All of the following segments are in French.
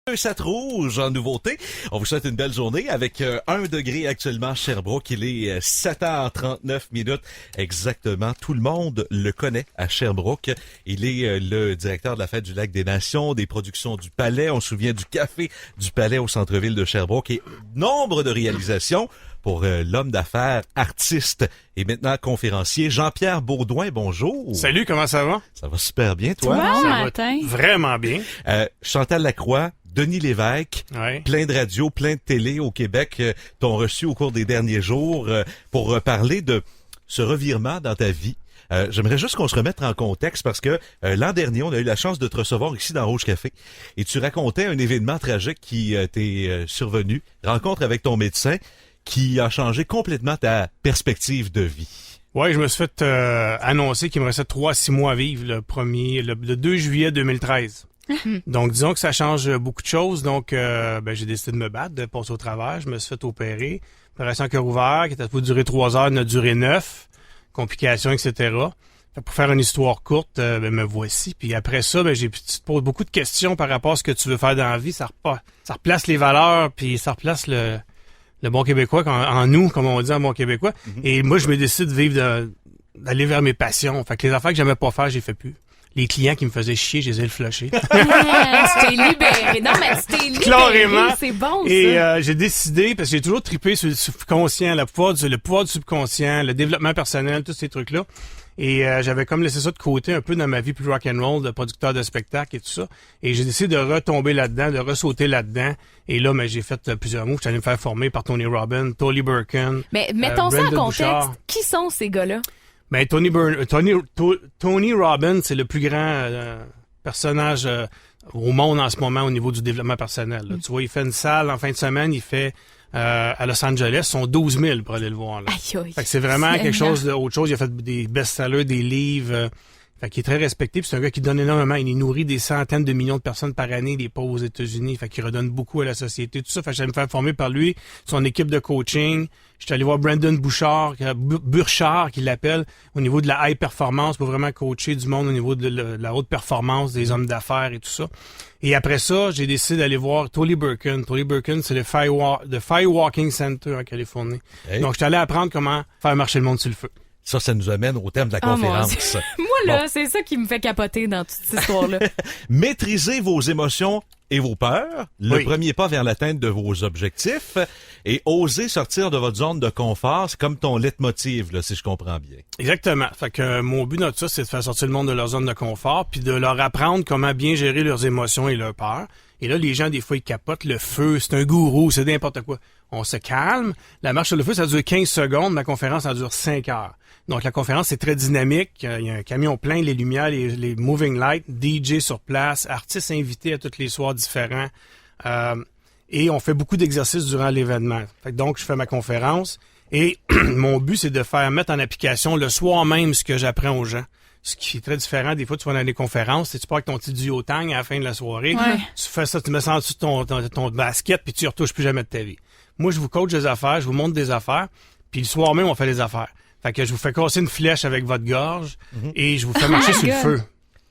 Un 7 rouge en nouveauté. On vous souhaite une belle journée avec 1 degré actuellement à Sherbrooke. Il est 7h39 exactement. Tout le monde le connaît à Sherbrooke. Il est le directeur de la Fête du Lac des Nations, des productions du Palais. On se souvient du Café du Palais au centre-ville de Sherbrooke et nombre de réalisations pour l'homme d'affaires, artiste et maintenant conférencier Jean-Pierre Beaudoin. Bonjour. Salut, comment ça va? Ça va super bien, toi? Ça matin. va vraiment bien. Chantal Lacroix, Denis Lévesque, Ouais. plein de radios, plein de télé au Québec t'ont reçu au cours des derniers jours pour parler de ce revirement dans ta vie. J'aimerais juste qu'on se remette en contexte parce que l'an dernier, on a eu la chance de te recevoir ici dans Rouge Café et tu racontais un événement tragique qui t'est survenu, rencontre avec ton médecin qui a changé complètement ta perspective de vie. Ouais, je me suis fait annoncer qu'il me restait 3-6 mois à vivre le 2 juillet 2013. Donc, disons que ça change beaucoup de choses. Donc, j'ai décidé de me battre, de passer au travers. Je me suis fait opérer. Opération à cœur ouvert, qui était pour durer 3 heures, en a duré 9. Complications, etc. Fait pour faire une histoire courte, me voici. Puis après ça, tu te poses beaucoup de questions par rapport à ce que tu veux faire dans la vie. Ça replace les valeurs, puis ça replace le bon québécois en nous, comme on dit en bon québécois. Mm-hmm. Et moi, je me décide de vivre, d'aller vers mes passions. Fait que les affaires que j'aimais pas faire, j'ai fait plus. Les clients qui me faisaient chier, je les ai flushés. Tu t'es libéré. Non, mais tu t'es libéré. Clairement. C'est bon, ça. Et j'ai décidé, parce que j'ai toujours trippé sur le subconscient, le pouvoir du subconscient, le développement personnel, tous ces trucs-là. Et j'avais comme laissé ça de côté un peu dans ma vie plus rock'n'roll, de producteur de spectacle et tout ça. Et j'ai décidé de retomber là-dedans, de ressauter là-dedans. Et là, j'ai fait plusieurs moves. Je suis allé me faire former par Tony Robbins, Tolly Burken. Mais mettons ça en Brandon contexte. Bouchard. Qui sont ces gars-là? Tony Robbins, c'est le plus grand personnage au monde en ce moment au niveau du développement personnel. Là. Tu vois, il fait une salle en fin de semaine, il fait à Los Angeles, ils sont 12 000 pour aller le voir. Là. Aïe, aïe. Fait que c'est vraiment quelque chose d'autre chose. Il a fait des best-sellers, des livres. Fait qu'il est très respecté. Puis c'est un gars qui donne énormément. Il nourrit des centaines de millions de personnes par année, il est pas aux États-Unis. Fait qu'il redonne beaucoup à la société. Tout ça. Fait que j'allais me faire former par lui, son équipe de coaching. J'étais allé voir Brandon Bouchard, Burchard, qu'il l'appelle, au niveau de la high performance, pour vraiment coacher du monde au niveau de la haute performance, des hommes d'affaires et tout ça. Et après ça, j'ai décidé d'aller voir Tolly Burken. Tolly Burken, c'est le Firewalking Center en Californie. Hey. Donc, j'étais allé apprendre comment faire marcher le monde sur le feu. Ça nous amène au thème de la conférence. Moi, là, c'est ça qui me fait capoter dans toute cette histoire-là. Maîtrisez vos émotions et vos peurs, le Oui. premier pas vers l'atteinte de vos objectifs et oser sortir de votre zone de confort, c'est comme ton leitmotiv, là, si je comprends bien. Exactement. Fait que mon but dans tout ça, c'est de faire sortir le monde de leur zone de confort puis de leur apprendre comment bien gérer leurs émotions et leurs peurs. Et là, les gens, des fois, ils capotent. Le feu, c'est un gourou, c'est n'importe quoi. On se calme. La marche sur le feu, ça dure 15 secondes. Ma conférence, ça dure 5 heures. Donc, la conférence, c'est très dynamique. Il y a un camion plein, les lumières, les moving lights, DJ sur place, artistes invités à tous les soirs différents. Et on fait beaucoup d'exercices durant l'événement. Fait que donc, je fais ma conférence. Et mon but, c'est de faire mettre en application le soir même ce que j'apprends aux gens. Ce qui est très différent. Des fois, tu vas dans des conférences, tu pars avec ton petit duotang à la fin de la soirée. Ouais. Tu fais ça, tu mets ça en dessous de ton basket, puis tu y retouches plus jamais de ta vie. Moi, je vous coach des affaires, je vous montre des affaires, puis le soir même, on fait les affaires. Fait que je vous fais casser une flèche avec votre gorge et je vous fais marcher sur le feu.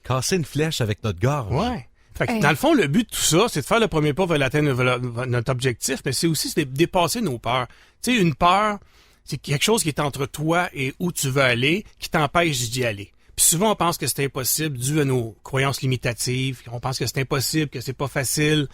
Casser une flèche avec notre gorge. Ouais. Fait que dans le fond, le but de tout ça, c'est de faire le premier pas vers l'atteindre notre objectif, mais c'est aussi de dépasser nos peurs. Tu sais, une peur, c'est quelque chose qui est entre toi et où tu veux aller, qui t'empêche d'y aller. Puis souvent, on pense que c'est impossible dû à nos croyances limitatives. On pense que c'est impossible, que c'est pas facile.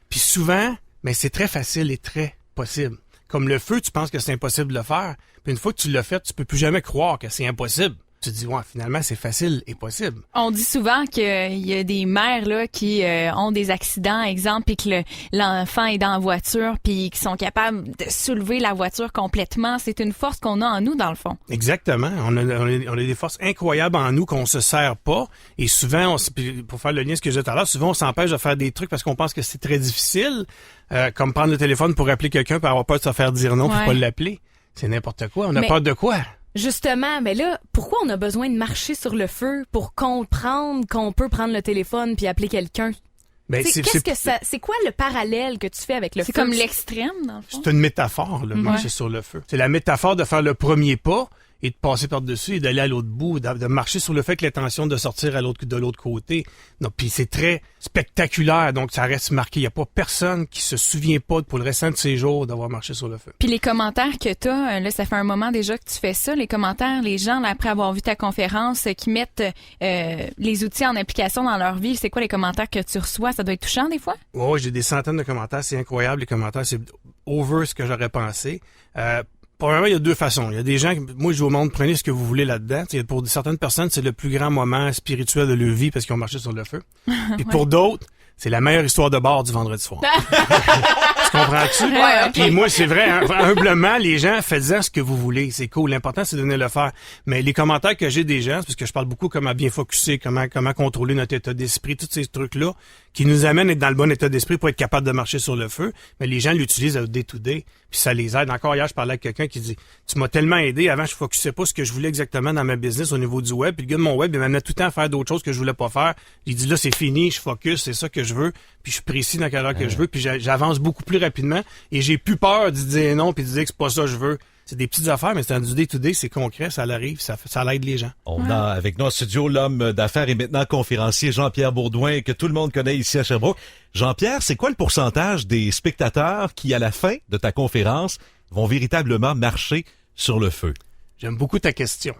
Puis souvent, mais c'est très facile et très possible. Comme le feu, tu penses que c'est impossible de le faire. Puis une fois que tu l'as fait, tu peux plus jamais croire que c'est impossible. Tu te dis, ouais, finalement, c'est facile et possible. On dit souvent qu'il y a des mères là qui ont des accidents, exemple, puis que l'enfant est dans la voiture, puis qui sont capables de soulever la voiture complètement. C'est une force qu'on a en nous, dans le fond. Exactement. On a des forces incroyables en nous qu'on se sert pas. Et souvent, pour faire le lien ce que j'ai dit tout à l'heure, souvent on s'empêche de faire des trucs parce qu'on pense que c'est très difficile, comme prendre le téléphone pour appeler quelqu'un pour avoir peur de se faire dire non, puis pas l'appeler. C'est n'importe quoi. On a peur de quoi? Justement, mais là, pourquoi on a besoin de marcher sur le feu pour comprendre qu'on peut prendre le téléphone puis appeler quelqu'un? Ben, c'est quoi le parallèle que tu fais avec le feu? C'est comme l'extrême, dans le fond. C'est une métaphore, le marcher sur le feu. C'est la métaphore de faire le premier pas et de passer par-dessus et d'aller à l'autre bout, de marcher sur le fait que l'intention de sortir de l'autre côté. Donc, puis c'est très spectaculaire, donc ça reste marqué. Il n'y a pas personne qui se souvient pas pour le restant de ses jours d'avoir marché sur le feu. Puis les commentaires que t'as, là, ça fait un moment déjà que tu fais ça, les commentaires, les gens, là, après avoir vu ta conférence, qui mettent les outils en application dans leur vie, c'est quoi les commentaires que tu reçois? Ça doit être touchant des fois? Oui, j'ai des centaines de commentaires, c'est incroyable, les commentaires, c'est over ce que j'aurais pensé. Premièrement, il y a deux façons. Il y a des gens, moi je dis au monde, prenez ce que vous voulez là-dedans. T'sais, pour certaines personnes, c'est le plus grand moment spirituel de leur vie parce qu'ils ont marché sur le feu. Et pour d'autres, c'est la meilleure histoire de bar du vendredi soir. Tu comprends-tu? Ouais, okay. Puis moi, c'est vrai, hein, humblement, les gens, faites-en ce que vous voulez. C'est cool. L'important, c'est de venir le faire. Mais les commentaires que j'ai des gens, c'est parce que je parle beaucoup comment bien focusser, comment contrôler notre état d'esprit, tous ces trucs-là, qui nous amènent à être dans le bon état d'esprit pour être capable de marcher sur le feu. Mais les gens l'utilisent au day-to-day, puis ça les aide. Encore hier, je parlais avec quelqu'un qui dit, tu m'as tellement aidé. Avant, je focusais pas ce que je voulais exactement dans ma business au niveau du web. Puis le gars de mon web, il m'amenait tout le temps à faire d'autres choses que je voulais pas faire. Il dit, là, c'est fini, je focus, c'est ça que je veux. Puis je suis précis dans quelle heure que je veux. Puis j'avance beaucoup plus rapidement. Et j'ai plus peur de dire non puis de dire que c'est pas ça que je veux. C'est des petites affaires, mais c'est du day-to-day, c'est concret, ça l'arrive, ça l'aide les gens. On a avec nous en studio l'homme d'affaires et maintenant conférencier Jean-Pierre Beaudoin, que tout le monde connaît ici à Sherbrooke. Jean-Pierre, c'est quoi le pourcentage des spectateurs qui, à la fin de ta conférence, vont véritablement marcher sur le feu? J'aime beaucoup ta question.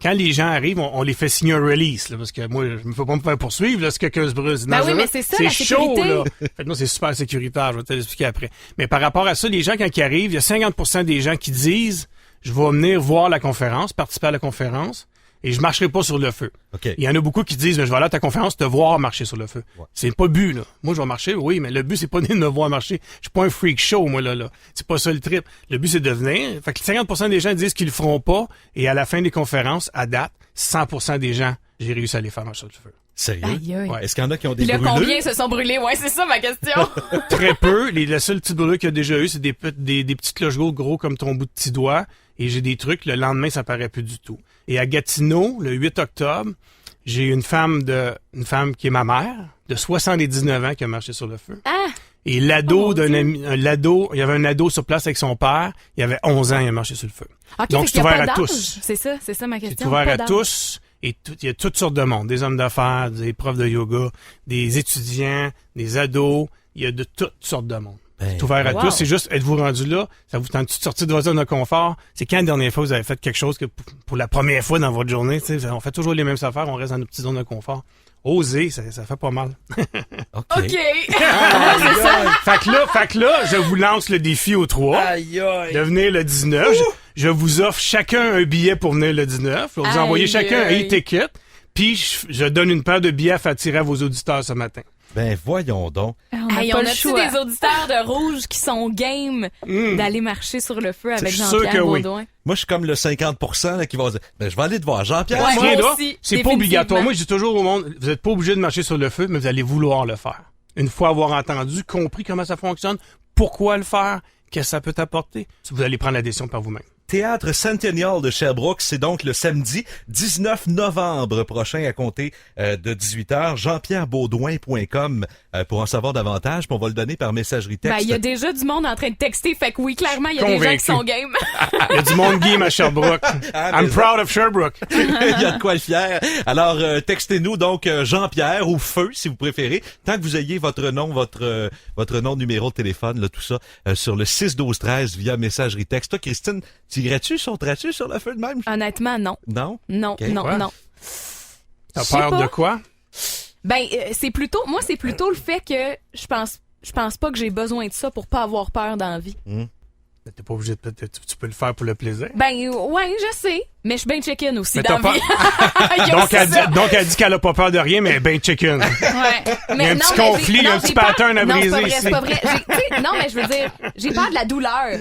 Quand les gens arrivent, on les fait signer un release, là, parce que moi, je ne peux pas me faire poursuivre là, si quelqu'un se brûle. Ben oui, mais c'est ça, la chaud, sécurité. là. Fait que non, c'est super sécuritaire, je vais te l'expliquer après. Mais par rapport à ça, les gens, quand ils arrivent, il y a 50% des gens qui disent, je vais venir voir la conférence, participer à la conférence, et je marcherai pas sur le feu. Okay. Il y en a beaucoup qui disent, je vais aller à ta conférence te voir marcher sur le feu. Ouais. C'est pas le but, là. Moi, je vais marcher, oui, mais le but, c'est pas de me voir marcher. Je suis pas un freak show, moi, là. C'est pas ça le trip. Le but, c'est de venir. Fait que 50% des gens disent qu'ils le feront pas, et à la fin des conférences, à date, 100% des gens, j'ai réussi à les faire marcher sur le feu. Sérieux? Aïe, aïe. Ouais. Est-ce qu'il y en a qui ont des Puis là, brûlures? combien se sont brûlés? Ouais, c'est ça ma question. Très peu. La seule petite brûlure qu'il y a déjà eu, c'est des petites cloches gros comme ton bout de petit doigt. Et j'ai des trucs, le lendemain, ça paraît plus du tout. Et à Gatineau, le 8 octobre, j'ai une femme qui est ma mère, de 79 ans, qui a marché sur le feu. Ah! Et l'ado il y avait un ado sur place avec son père, il avait 11 ans, il a marché sur le feu. Okay, donc, c'est ouvert à tous. C'est ça ma question. C'est ouvert à tous. Et il y a toutes sortes de monde. Des hommes d'affaires, des profs de yoga, des étudiants, des ados. Il y a de toutes sortes de monde. C'est ouvert à tous. C'est juste, êtes-vous rendu là? Ça vous tente de sortir de votre zone de confort? C'est quand la dernière fois vous avez fait quelque chose que pour la première fois dans votre journée, on fait toujours les mêmes affaires, on reste dans nos petites zones de confort. Oser, ça fait pas mal. OK. C'est ça. Fait que là, je vous lance le défi aux 3. Aïe, aïe. De venir le 19. Je vous offre chacun un billet pour venir le 19. Je vais vous envoyer chacun un e-ticket. Puis je donne une paire de billets à faire tirer à vos auditeurs ce matin. Ben voyons donc. On Hey, a on pas le a-tu choix. des auditeurs de Rouge qui sont game d'aller marcher sur le feu avec C'est sûr que Jean-Pierre oui. Beaudoin? Moi, je suis comme le 50% là, qui va dire, ben, je vais aller te voir. Jean-Pierre, Ouais. moi, Moi Là, aussi, c'est pas définitivement. obligatoire. Moi, je dis toujours au monde, vous êtes pas obligé de marcher sur le feu, mais vous allez vouloir le faire. Une fois avoir entendu, compris comment ça fonctionne, pourquoi le faire, qu'est-ce que ça peut t'apporter, vous allez prendre la décision par vous-même. Théâtre Centennial de Sherbrooke, c'est donc le samedi 19 novembre prochain à compter de 18h. JeanPierreBaudouin.com pour en savoir davantage. Puis on va le donner par messagerie texte. Ben, il y a déjà du monde en train de texter, fait que oui, clairement, il y a des gens Convaincu. qui sont game. Il y a du monde game à Sherbrooke. I'm proud of Sherbrooke. Il y a de quoi le fier. Alors, textez-nous donc Jean-Pierre ou Feu, si vous préférez, tant que vous ayez votre nom, votre nom, numéro de téléphone, là, tout ça, sur le 6-12-13 via messagerie texte. Toi, Christine, sauterais-tu sur le feu de même? Honnêtement, non. Non? Non, Ok. non, Quoi? non. T'as Je sais peur pas. de quoi? Ben, c'est plutôt le fait que je pense pas que j'ai besoin de ça pour pas avoir peur dans la vie. T'es pas obligé de, tu peux le faire pour le plaisir. Ben, ouais, je sais. Mais je suis bien chicken aussi Mais dans t'as la vie. Il y a Donc, aussi elle ça. dit qu'elle a pas peur de rien, mais elle est ben chicken. Ouais. Il y a un petit conflit, un petit pattern à briser ici. C'est pas vrai. Non, mais je veux dire, j'ai peur de la douleur.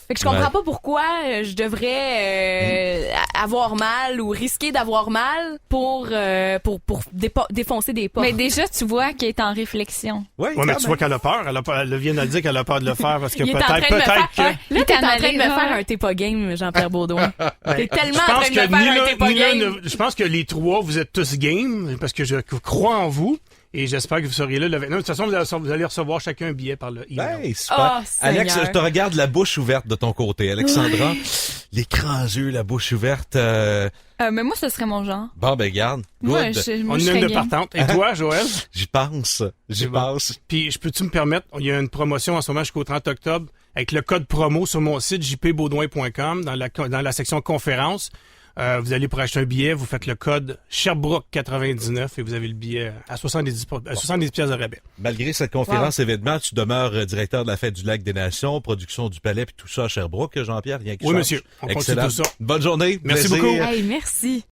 Fait que je comprends pas pourquoi je devrais avoir mal ou risquer d'avoir mal pour défoncer des portes. Mais déjà, tu vois qu'il est en réflexion. Oui, Ouais, mais tu vois qu'elle a peur. Elle vient de le dire qu'elle a peur de le faire parce que Il est en train de me peut-être faire... que... Ouais, là, t'es en train de me Ouais. faire un t'es pas game, Jean-Pierre Baudouin. T'es tellement Je en pense train de me que faire un t'es pas game. je pense que les trois, vous êtes tous game parce que je crois en vous et j'espère que vous seriez là le 29. De toute façon, vous allez recevoir chacun un billet par le email. Ben, super. Oh, Alex, Seigneur. je te regarde la bouche ouverte de ton côté, Alexandra. les grands yeux, la bouche ouverte. Mais moi, ce serait mon genre. Bon, ben garde. Moi, Good. On je a une serais de game. partante. Et toi, Joël? J'y pense. J'y C'est bon. pense. Puis, peux-tu me permettre, il y a une promotion en ce moment jusqu'au 30 octobre avec le code promo sur mon site jpbaudouin.com dans la section conférence. Vous allez pour acheter un billet, vous faites le code Sherbrooke99 et vous avez le billet à 70 piastres de rabais. Malgré cette conférence événement, tu demeures directeur de la Fête du Lac des Nations, production du Palais puis tout ça à Sherbrooke, Jean-Pierre. Rien qui Oui, change. monsieur. On continue Excellent. tout ça. Bonne journée. Merci Plaisir. beaucoup. Hey, merci.